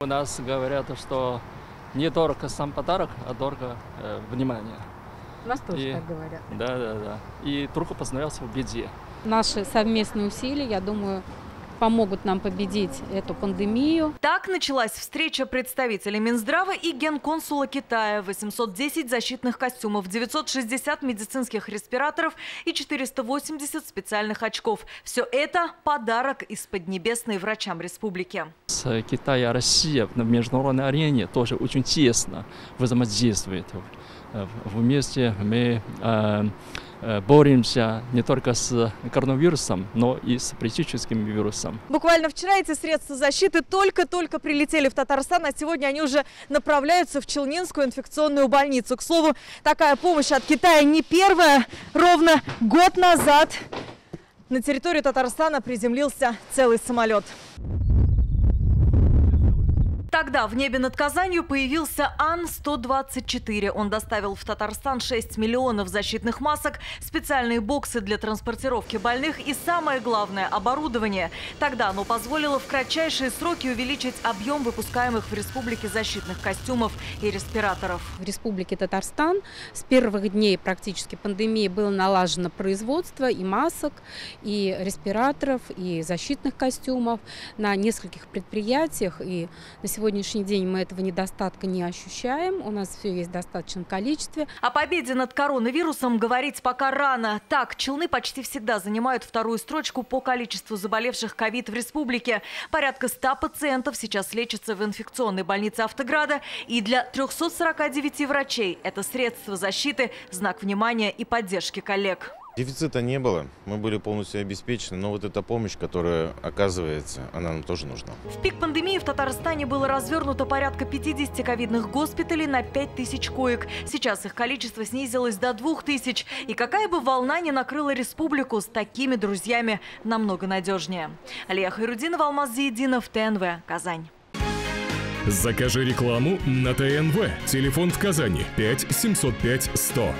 У нас говорят, что не дорого сам подарок, а дорого внимание. У нас тоже так говорят. Да. И друг познается в беде. Наши совместные усилия, я думаю, помогут нам победить эту пандемию. Так началась встреча представителей Минздрава и генконсула Китая. 810 защитных костюмов, 960 медицинских респираторов и 480 специальных очков. Все это подарок из Поднебесной врачам республики. С Китая и Россия на международной арене тоже очень тесно взаимодействует. Вместе мы боремся не только с коронавирусом, но и с политическим вирусом. Буквально вчера эти средства защиты только-только прилетели в Татарстан, а сегодня они уже направляются в Челнинскую инфекционную больницу. К слову, такая помощь от Китая не первая. Ровно год назад на территорию Татарстана приземлился целый самолет. Тогда в небе над Казанью появился Ан-124. Он доставил в Татарстан 6 миллионов защитных масок, специальные боксы для транспортировки больных и, самое главное, оборудование. Тогда оно позволило в кратчайшие сроки увеличить объем выпускаемых в республике защитных костюмов и респираторов. В республике Татарстан с первых дней практически пандемии было налажено производство и масок, и респираторов, и защитных костюмов на нескольких предприятиях. И на сегодняшний день мы этого недостатка не ощущаем. У нас все есть в достаточном количестве. О победе над коронавирусом говорить пока рано. Так, Челны почти всегда занимают вторую строчку по количеству заболевших ковид в республике. Порядка 100 пациентов сейчас лечатся в инфекционной больнице Автограда. И для 349 врачей это средство защиты, знак внимания и поддержки коллег. Дефицита не было, мы были полностью обеспечены, но вот эта помощь, которая оказывается, она нам тоже нужна. В пик пандемии в Татарстане было развернуто порядка 50 ковидных госпиталей на 5000 коек. Сейчас их количество снизилось до 2000. И какая бы волна ни накрыла республику, с такими друзьями намного надежнее. Алия Хайрудинова, Алмаз Зиединов, ТНВ, Казань. Закажи рекламу на ТНВ. Телефон в Казани 5 705 100.